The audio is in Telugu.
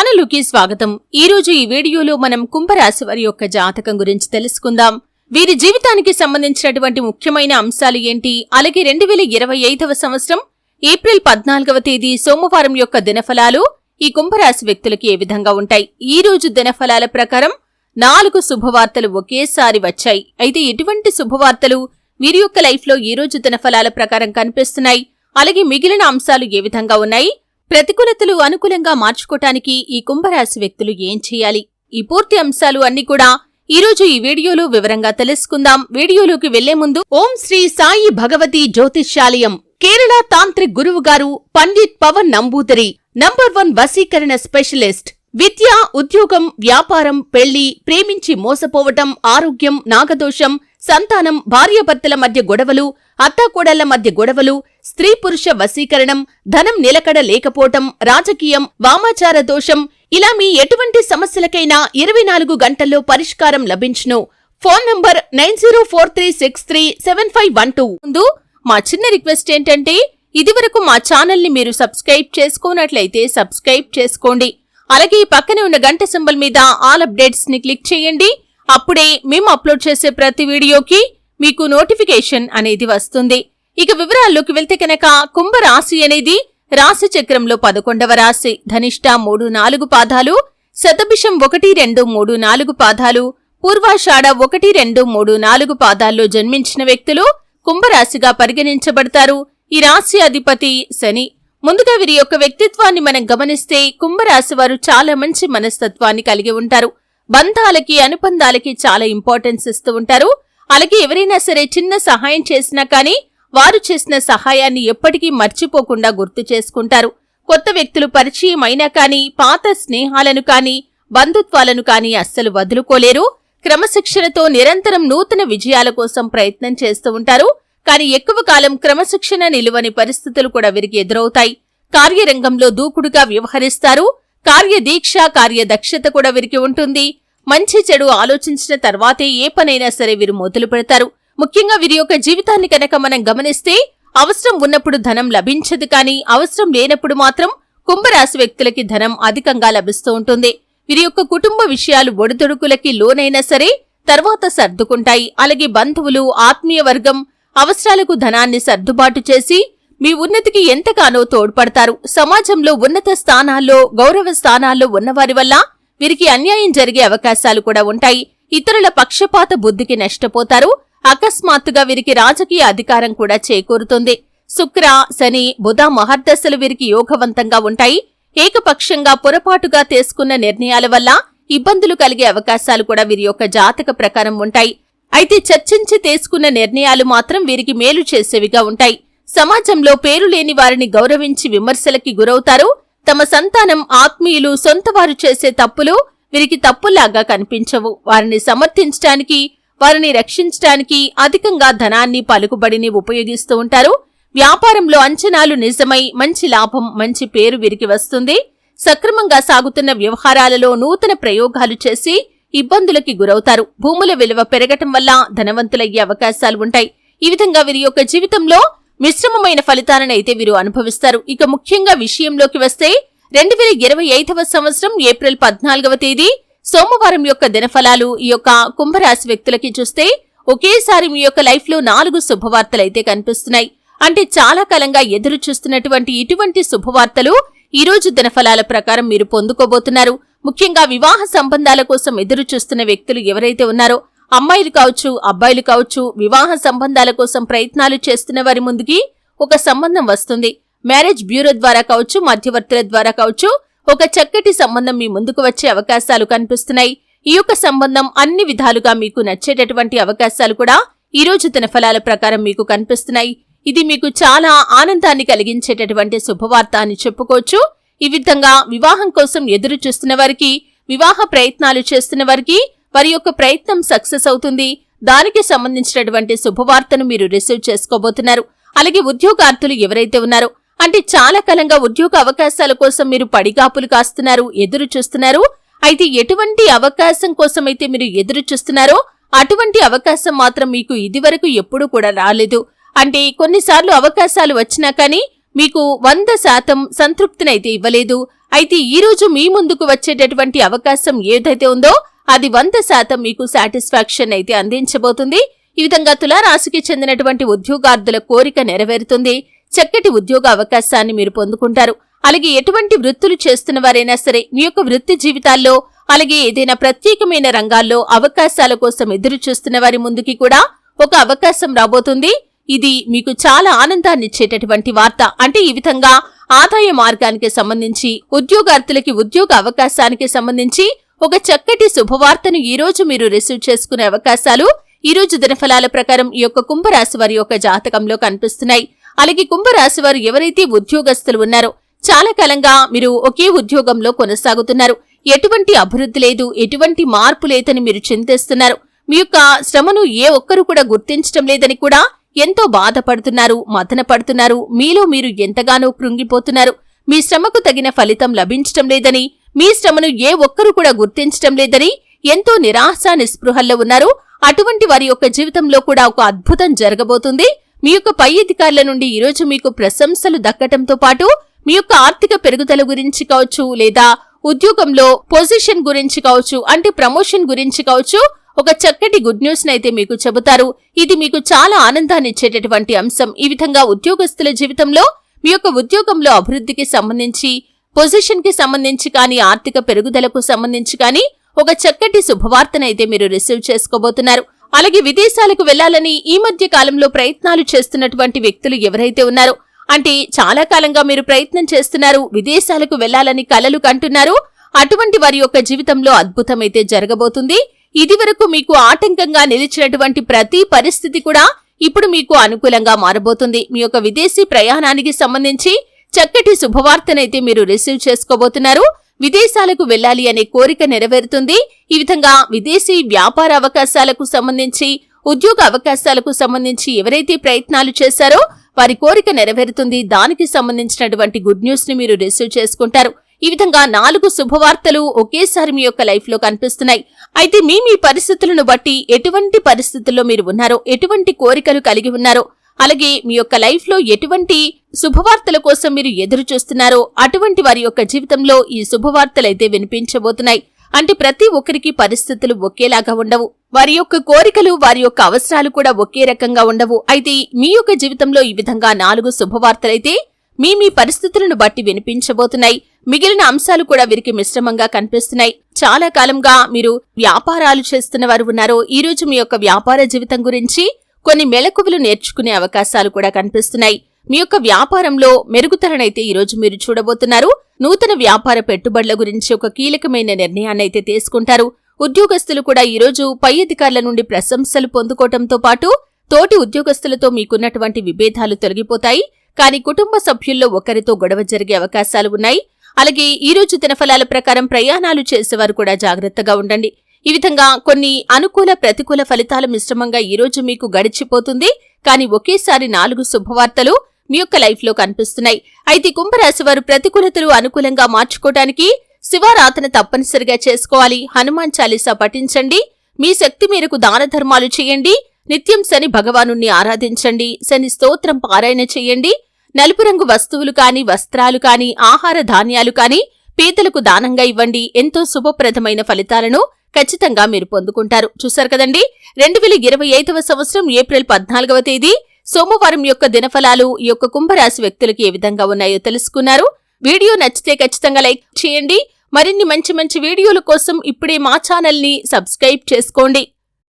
ఛానలుకి స్వాగతం. ఈ రోజు ఈ వీడియోలో మనం కుంభరాశి వారి యొక్క జాతకం గురించి తెలుసుకుందాం. వీరి జీవితానికి సంబంధించినటువంటి ముఖ్యమైన అంశాలు ఏంటి, అలాగే 2025వ సంవత్సరం ఏప్రిల్ 14వ తేదీ సోమవారం యొక్క దినఫలాలు ఈ కుంభరాశి వ్యక్తులకి ఏ విధంగా ఉంటాయి. ఈ రోజు దినఫలాల ప్రకారం 4 శుభవార్తలు ఒకేసారి వచ్చాయి. అయితే ఎటువంటి శుభవార్తలు వీరి యొక్క లైఫ్ లో ఈ రోజు దినఫలాల ప్రకారం కనిపిస్తున్నాయి, అలాగే మిగిలిన అంశాలు ఏ విధంగా ఉన్నాయి, ప్రతికూలతలు అనుకూలంగా మార్చుకోవటానికి ఈ కుంభరాశి వ్యక్తులు ఏం చేయాలి, ఈ పూర్తి అంశాలు అన్ని కూడా ఈ రోజు ఈ వీడియోలో వివరంగా తెలుసుకుందాం. వీడియోలోకి వెళ్లే ముందు ఓం శ్రీ సాయి భగవతి జ్యోతిష్యాలయం కేరళ తాంత్రిక్ గురువు గారు పండిట్ పవన్ నంబూదరి నంబర్ 1 వశీకరణ స్పెషలిస్ట్. విద్య, ఉద్యోగం, వ్యాపారం, పెళ్లి, ప్రేమించి మోసపోవటం, ఆరోగ్యం, నాగదోషం, సంతానం, భార్యాభర్తల మధ్య గొడవలు, అత్తాకోడళ్ల మధ్య గొడవలు, స్త్రీ పురుష వశీకరణం, ధనం నిలకడ లేకపోవటం, రాజకీయం, వామాచార దోషం, ఇలా మీ ఎటువంటి సమస్యలకైనా 24 గంటల్లో పరిష్కారం లభించును. Phone number 9043637512. ముందు మా చిన్న రిక్వెస్ట్ ఏంటంటే, ఇదివరకు మా ఛానల్ ని మీరు సబ్స్క్రైబ్ చేసుకోనట్లయితే సబ్స్క్రైబ్ చేసుకోండి. అలాగే పక్కనే ఉన్న గంట సింబల్ మీద ఆల్ అప్డేట్స్ ని క్లిక్ చేయండి. అప్పుడే మేము అప్లోడ్ చేసే ప్రతి వీడియోకి మీకు నోటిఫికేషన్ అనేది వస్తుంది. ఇక వివరాల్లోకి వెళ్తే కనుక కుంభరాశి అనేది రాశి చక్రంలో 11వ రాశి. ధనిష్ట 3-4 పాదాలు, శతభిషం 1-2-3-4 పాదాలు, పూర్వాషాఢ 1-2-3-4 పాదాల్లో జన్మించిన వ్యక్తులు కుంభరాశిగా పరిగణించబడతారు. ఈ రాశి అధిపతి శని. ముందుగా వీరి యొక్క వ్యక్తిత్వాన్ని మనం గమనిస్తే కుంభరాశి వారు చాలా మంచి మనస్తత్వాన్ని కలిగి ఉంటారు. బంధాలకి, అనుబంధాలకి చాలా ఇంపార్టెన్స్ ఇస్తూ ఉంటారు. అలాగే ఎవరైనా సరే చిన్న సహాయం చేసినా కానీ వారు చేసిన సహాయాన్ని ఎప్పటికీ మర్చిపోకుండా గుర్తు చేసుకుంటారు. కొత్త వ్యక్తులు పరిచయం అయినా కానీ పాత స్నేహాలను కానీ బంధుత్వాలను కానీ అస్సలు వదులుకోలేరు. క్రమశిక్షణతో నిరంతరం నూతన విజయాల కోసం ప్రయత్నం చేస్తూ ఉంటారు. కానీ ఎక్కువ కాలం క్రమశిక్షణ నిలువని పరిస్థితులు కూడా వీరికి ఎదురవుతాయి. కార్యరంగంలో దూకుడుగా వ్యవహరిస్తారు. కార్యదీక్ష, కార్యదక్షత కూడా వీరికి ఉంటుంది. మంచి చెడు ఆలోచించిన తర్వాతే ఏ పనైనా సరే వీరు మొదలు పెడతారు. ముఖ్యంగా వీరి యొక్క జీవితాన్ని కనుక మనం గమనిస్తే అవసరం ఉన్నప్పుడు ధనం లభించదు, కానీ అవసరం లేనప్పుడు మాత్రం కుంభరాశి వ్యక్తులకి ధనం అధికంగా లభిస్తూ ఉంటుంది. వీరి యొక్క కుటుంబ విషయాలు ఒడిదుడుకులకి లోనైనా సరే తర్వాత సర్దుకుంటాయి. అలాగే బంధువులు, ఆత్మీయ వర్గం అవసరాలకు ధనాన్ని సర్దుబాటు చేసి మీ ఉన్నతికి ఎంతగానో తోడ్పడతారు. సమాజంలో ఉన్నత స్థానాల్లో, గౌరవ స్థానాల్లో ఉన్నవారి వల్ల వీరికి అన్యాయం జరిగే అవకాశాలు కూడా ఉంటాయి. ఇతరుల పక్షపాత బుద్ధికి నష్టపోతారు. అకస్మాత్తుగా వీరికి రాజకీయ అధికారం కూడా చేకూరుతుంది. శుక్ర, శని, బుధ మహర్దశలు వీరికి యోగవంతంగా ఉంటాయి. ఏకపక్షంగా పొరపాటుగా తీసుకున్న నిర్ణయాల వల్ల ఇబ్బందులు కలిగే అవకాశాలు కూడా వీరి యొక్క జాతక ప్రకారం ఉంటాయి. అయితే చర్చించి తీసుకున్న నిర్ణయాలు మాత్రం వీరికి మేలు చేసేవిగా ఉంటాయి. సమాజంలో పేరు లేని వారిని గౌరవించి విమర్శలకి గురవుతారు. తమ సంతానం, ఆత్మీయులు, సొంతవారు చేసే తప్పులు వీరికి తప్పుల్లాగా కనిపించవు. వారిని సమర్థించడానికి, వారిని రక్షించడానికి అధికంగా ధనాన్ని, పలుకుబడిని ఉపయోగిస్తూ ఉంటారు. వ్యాపారంలో అంచనాలు నిజమై మంచి లాభం, మంచి పేరు వీరికి వస్తుంది. సక్రమంగా సాగుతున్న వ్యవహారాలలో నూతన ప్రయోగాలు చేసి ఇబ్బందులకి గురవుతారు. భూముల విలువ పెరగటం వల్ల ధనవంతులయ్యే అవకాశాలు ఉంటాయి. ఈ విధంగా వీరి యొక్క జీవితంలో మిశ్రమమైన ఫలితాలనైతే వీరు అనుభవిస్తారు. ఇక ముఖ్యంగా విషయంలోకి వస్తే 2025వ సంవత్సరం ఏప్రిల్ 14వ తేదీ సోమవారం యొక్క దినఫలాలు ఈ యొక్క కుంభరాశి వ్యక్తులకి చూస్తే ఒకేసారి మీ యొక్క లైఫ్ లో 4 శుభవార్తలైతే కనిపిస్తున్నాయి. అంటే చాలా కాలంగా ఎదురు చూస్తున్నటువంటి ఇటువంటి శుభవార్తలు ఈ రోజు దినఫలాల ప్రకారం మీరు పొందుకోబోతున్నారు. ముఖ్యంగా వివాహ సంబంధాల కోసం ఎదురు చూస్తున్న వ్యక్తులు ఎవరైతే ఉన్నారో, అమ్మాయిలు కావచ్చు, అబ్బాయిలు కావచ్చు, వివాహ సంబంధాల కోసం ప్రయత్నాలు చేస్తున్న వారి ముందుకి ఒక సంబంధం వస్తుంది. మ్యారేజ్ బ్యూరో ద్వారా కావచ్చు, మధ్యవర్తుల ద్వారా కావచ్చు, ఒక చక్కటి సంబంధం మీ ముందుకు వచ్చే అవకాశాలు కనిపిస్తున్నాయి. ఈ యొక్క సంబంధం అన్ని విధాలుగా మీకు నచ్చేటటువంటి అవకాశాలు కూడా ఈ రోజు దినఫలాల ప్రకారం మీకు కనిపిస్తున్నాయి. ఇది మీకు చాలా ఆనందాన్ని కలిగించేటటువంటి శుభవార్త అని చెప్పుకోవచ్చు. ఈ విధంగా వివాహం కోసం ఎదురు చూస్తున్న వారికి, వివాహ ప్రయత్నాలు చేస్తున్న వారికి వారి యొక్క ప్రయత్నం సక్సెస్ అవుతుంది. దానికి సంబంధించినటువంటి శుభవార్తను మీరు రిసీవ్ చేసుకోబోతున్నారు. అలాగే ఉద్యోగార్థులు ఎవరైతే ఉన్నారో, అంటే చాలా కాలంగా ఉద్యోగ అవకాశాల కోసం మీరు పడిగాపులు కాస్తున్నారు, ఎదురు చూస్తున్నారు. అయితే ఎటువంటి అవకాశం కోసమైతే మీరు ఎదురు చూస్తున్నారో అటువంటి అవకాశం మాత్రం మీకు ఇదివరకు ఎప్పుడూ కూడా రాలేదు. అంటే కొన్నిసార్లు అవకాశాలు వచ్చినా కానీ మీకు 100% సంతృప్తినైతే ఇవ్వలేదు. అయితే ఈ రోజు మీ ముందుకు వచ్చేటటువంటి అవకాశం ఏదైతే ఉందో అది 100% మీకు సాటిస్ఫాక్షన్ అయితే అందించబోతుంది. ఈ విధంగా తులారాశికి చెందినటువంటి ఉద్యోగార్థుల కోరిక నెరవేరుతుంది. చక్కటి ఉద్యోగ అవకాశాన్ని మీరు పొందుకుంటారు. అలాగే ఎటువంటి వృత్తులు చేస్తున్న వారైనా సరే మీ యొక్క వృత్తి జీవితాల్లో అలాగే ఏదైనా ప్రత్యేకమైన రంగాల్లో అవకాశాల కోసం ఎదురు చూస్తున్న వారి ముందుకి కూడా ఒక అవకాశం రాబోతుంది. ఇది మీకు చాలా ఆనందాన్ని ఇచ్చేటటువంటి వార్త. అంటే ఈ విధంగా ఆదాయ మార్గానికి సంబంధించి ఉద్యోగార్థులకి ఉద్యోగ అవకాశానికి సంబంధించి ఒక చక్కటి శుభవార్తను ఈ రోజు మీరు రిసీవ్ చేసుకునే అవకాశాలు ఈ రోజు దినఫలాల ప్రకారం ఈ యొక్క కుంభరాశి వారి యొక్క జాతకంలో కనిపిస్తున్నాయి. అలాగే కుంభరాశి వారు ఎవరైతే ఉద్యోగస్తులు ఉన్నారో చాలా కాలంగా మీరు ఒకే ఉద్యోగంలో కొనసాగుతున్నారు. ఎటువంటి అభివృద్ధి లేదు, ఎటువంటి మార్పు లేదని మీరు చింతిస్తున్నారు. మీ యొక్క శ్రమను ఏ ఒక్కరు కూడా గుర్తించడం లేదని కూడా ఎంతో బాధపడుతున్నారు, మదన పడుతున్నారు. మీలో మీరు ఎంతగానో కృంగిపోతున్నారు. మీ శ్రమకు తగిన ఫలితం లభించడం లేదని, మీ శ్రమను ఏ ఒక్కరు కూడా గుర్తించడం లేదని ఎంతో నిరాశ నిస్పృహల్లో ఉన్నారు. అటువంటి వారి యొక్క జీవితంలో కూడా ఒక అద్భుతం జరగబోతుంది. మీ యొక్క పై అధికారుల నుండి ఈరోజు మీకు ప్రశంసలు దక్కటంతో పాటు మీ యొక్క ఆర్థిక పెరుగుదల గురించి కావచ్చు, లేదా ఉద్యోగంలో పొజిషన్ గురించి కావచ్చు, అంటే ప్రమోషన్ గురించి కావచ్చు, ఒక చక్కటి గుడ్ న్యూస్ నైతే మీకు చెబుతారు. ఇది మీకు చాలా ఆనందాన్ని ఇచ్చేటటువంటి అంశం. ఈ విధంగా ఉద్యోగస్తుల జీవితంలో మీ యొక్క ఉద్యోగంలో అభివృద్ధికి సంబంధించి, పొజిషన్ కి సంబంధించి కానీ, ఆర్థిక పెరుగుదలకు సంబంధించి కానీ ఒక చక్కటి శుభవార్తనైతే మీరు రిసీవ్ చేసుకోబోతున్నారు. అలాగే విదేశాలకు వెళ్లాలని ఈ మధ్య కాలంలో ప్రయత్నాలు చేస్తున్నటువంటి వ్యక్తులు ఎవరైతే ఉన్నారో, అంటే చాలా కాలంగా మీరు ప్రయత్నం చేస్తున్నారు, విదేశాలకు వెళ్లాలని కలలు కంటున్నారు, అటువంటి వారి యొక్క జీవితంలో అద్భుతమైతే జరగబోతుంది. ఇదివరకు మీకు ఆటంకంగా నిలిచినటువంటి ప్రతి పరిస్థితి కూడా ఇప్పుడు మీకు అనుకూలంగా మారబోతుంది. మీ యొక్క విదేశీ ప్రయాణానికి సంబంధించి చక్కటి శుభవార్తనైతే మీరు రిసీవ్ చేసుకోబోతున్నారు. విదేశాలకు వెళ్లాలి అనే కోరిక నెరవేరుతుంది. ఈ విధంగా విదేశీ వ్యాపార అవకాశాలకు సంబంధించి, ఉద్యోగ అవకాశాలకు సంబంధించి ఎవరైతే ప్రయత్నాలు చేశారో వారి కోరిక నెరవేరుతుంది. దానికి సంబంధించినటువంటి గుడ్ న్యూస్ ని మీరు రిసీవ్ చేసుకుంటారు. ఈ విధంగా 4 శుభవార్తలు ఒకేసారి మీ యొక్క లైఫ్ లో కనిపిస్తున్నాయి. అయితే మీ పరిస్థితులను బట్టి ఎటువంటి పరిస్థితుల్లో మీరు ఉన్నారో, ఎటువంటి కోరికలు కలిగి ఉన్నారో, అలాగే మీ యొక్క లైఫ్ లో ఎటువంటి శుభవార్తల కోసం మీరు ఎదురు చూస్తున్నారో అటువంటి వారి యొక్క జీవితంలో ఈ శుభవార్తలైతే వినిపించబోతున్నాయి. అంటే ప్రతి ఒక్కరికి పరిస్థితులు ఒకేలాగా ఉండవు. వారి యొక్క కోరికలు, వారి యొక్క అవసరాలు కూడా ఒకే రకంగా ఉండవు. అయితే మీ యొక్క జీవితంలో ఈ విధంగా 4 శుభవార్తలైతే మీ పరిస్థితులను బట్టి వినిపించబోతున్నాయి. మిగిలిన అంశాలు కూడా వీరికి మిశ్రమంగా కనిపిస్తున్నాయి. చాలా కాలంగా మీరు వ్యాపారాలు చేస్తున్న వారు ఉన్నారో, ఈ రోజు మీ యొక్క వ్యాపార జీవితం గురించి కొన్ని మెళకువలు నేర్చుకునే అవకాశాలు కూడా కనిపిస్తున్నాయి. మీ యొక్క వ్యాపారంలో మెరుగుదలనైతే ఈ రోజు మీరు చూడబోతున్నారు. నూతన వ్యాపార పెట్టుబడుల గురించి ఒక కీలకమైన నిర్ణయాన్నైతే తీసుకుంటారు. ఉద్యోగస్తులు కూడా ఈ రోజు పై అధికారుల నుండి ప్రశంసలు పొందుకోవడంతో పాటు తోటి ఉద్యోగస్తులతో మీకున్నటువంటి విభేదాలు తొలగిపోతాయి. కానీ కుటుంబ సభ్యుల్లో ఒకరితో గొడవ జరిగే అవకాశాలు ఉన్నాయి. అలాగే ఈ రోజు దినఫలాల ప్రకారం ప్రయాణాలు చేసేవారు కూడా జాగ్రత్తగా ఉండండి. ఈ విధంగా కొన్ని అనుకూల ప్రతికూల ఫలితాల మిశ్రమంగా ఈ రోజు మీకు గడిచిపోతుంది. కానీ ఒకేసారి 4 శుభవార్తలు మీ యొక్క లైఫ్ లో కనిపిస్తున్నాయి. అయితే కుంభరాశి వారు ప్రతికూలతలు అనుకూలంగా మార్చుకోవడానికి శివారాధన తప్పనిసరిగా చేసుకోవాలి. హనుమాన్ చాలీసా పఠించండి. మీ శక్తి మేరకు దాన ధర్మాలు చేయండి. నిత్యం శని భగవానుణ్ణి ఆరాధించండి. శని స్తోత్రం పారాయణ చేయండి. నలుపు రంగు వస్తువులు కాని, వస్త్రాలు కాని, ఆహార ధాన్యాలు కాని పేదలకు దానంగా ఇవ్వండి. ఎంతో శుభప్రదమైన ఫలితాలను ఖచ్చితంగా మీరు పొందుకుంటారు. చూశారు కదండి, 2025వ సంవత్సరం ఏప్రిల్ 14వ తేదీ సోమవారం యొక్క దినఫలాలు ఈ యొక్క కుంభరాశి వ్యక్తులకి ఏ విధంగా ఉన్నాయో తెలుసుకున్నారు. వీడియో నచ్చితే ఖచ్చితంగా లైక్ చేయండి. మరిన్ని మంచి వీడియోల కోసం ఇప్పుడే మా ఛానల్ ని సబ్స్క్రైబ్ చేసుకోండి.